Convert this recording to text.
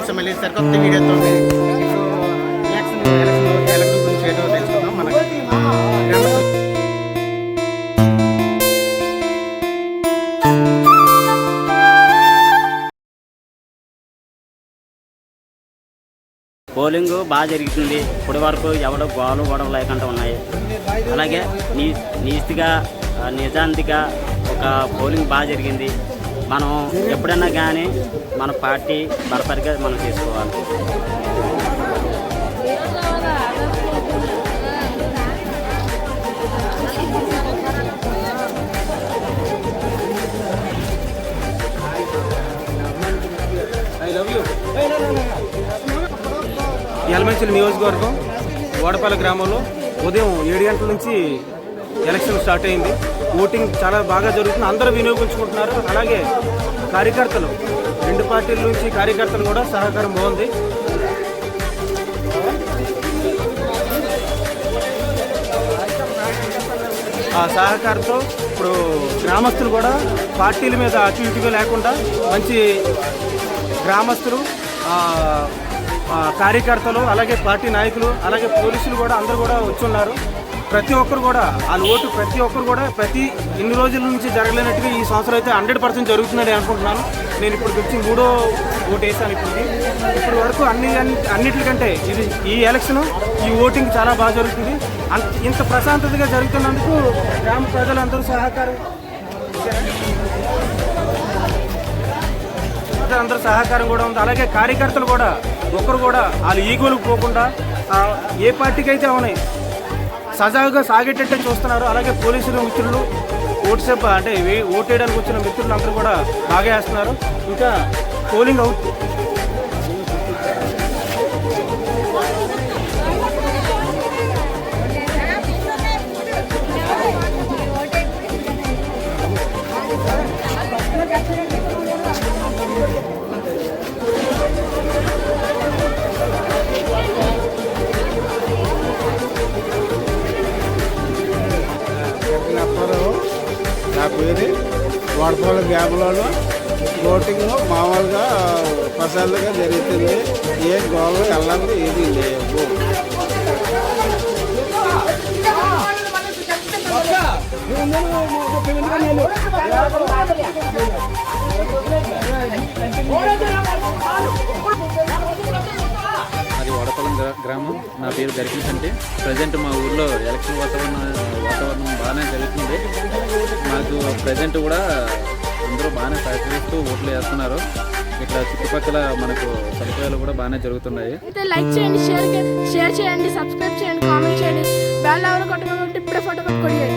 Friends, మళ్ళీ సరికొత్త వీడియోతో ఎలక్షన్ గురించి ఏదో తెలుసుకుందాం. మనకి పోలింగ్ బాగా జరుగుతుంది. ఇప్పటి వరకు ఎవడో గొడవ లేకుండా ఉన్నాయి. అలాగే నీతిగా నిజాంతిగా ఒక పోలింగ్ బాగా జరిగింది. మనం ఎప్పుడైనా కానీ మన పార్టీ బరపరిగా మనం తీసుకోవాలి. యలమంచిలి నియోజకవర్గం ఓడపల్లి గ్రామంలో ఉదయం 7 గంటల నుంచి ఎలక్షన్ స్టార్ట్ అయింది. ఓటింగ్ చాలా బాగా జరుగుతుంది. అందరూ వినియోగించుకుంటున్నారు. అలాగే కార్యకర్తలు, 2 పార్టీల నుంచి కార్యకర్తలు కూడా సహకారం బాగుంది. ఆ సహకారంతో ఇప్పుడు గ్రామస్తులు కూడా పార్టీల మీద అటు ఇటుగా లేకుండా మంచి గ్రామస్తులు, కార్యకర్తలు, అలాగే పార్టీ నాయకులు, అలాగే పోలీసులు కూడా అందరూ కూడా వచ్చున్నారు. ప్రతి ఒక్కరు కూడా వాళ్ళ ఓటు ప్రతి ఇన్ని రోజుల నుంచి జరగలేనట్టుగా ఈ సంవత్సరం అయితే 100% జరుగుతుందని అనుకుంటున్నాను. నేను ఇప్పుడు వచ్చి 3వ ఓటు వేసాను. ఇప్పుడు వరకు అన్నిటికంటే ఈ ఎలక్షన్, ఈ ఓటింగ్ చాలా బాగా జరుగుతుంది. ఇంత ప్రశాంతతగా జరుగుతున్నందుకు గ్రామ ప్రజలందరూ సహకారం కూడా ఉంది. అలాగే కార్యకర్తలు కూడా ఒకరు కూడా వాళ్ళు ఈగోలకు పోకుండా ఏ పార్టీకి అయితే ఉన్నాయి సజావుగా సాగేటట్టే చూస్తున్నారు. అలాగే పోలీసులు మిత్రులు, ఓటు వేయడానికి వచ్చిన మిత్రులు అందరూ కూడా బాగా వేస్తున్నారు. ఇంకా పోలింగ్ అవుతుంది. నా పేరు ఓడపల్లి గ్రామంలో ఓటింగ్ మామూలుగా ప్రశాంతంగా జరుగుతుంది. ఏ గోళం వెళ్ళండి, ఏది లేవు. అది ఓడపల్లి గ్రామం. నా పేరు దర్శన్స్. అంటే ప్రజెంట్ మా ఊళ్ళో ఎలక్షన్ వాతావరణం బాగానే జరుగుతుంది. మాకు ప్రజెంట్ కూడా అందరూ బాగానే సహకరిస్తూ ఓట్లు వేస్తున్నారు. ఇట్లా చుట్టుపక్కల మనకు సదుపాయాలు కూడా బాగానే జరుగుతున్నాయి. లైక్ చేయండి, షేర్ చేయండి, సబ్స్క్రైబ్ చేయండి, కామెంట్ చేయండి, బెల్ ఐకాన్ కొట్టండి, ఇప్పుడే ఫోటో కొట్టుకోండి.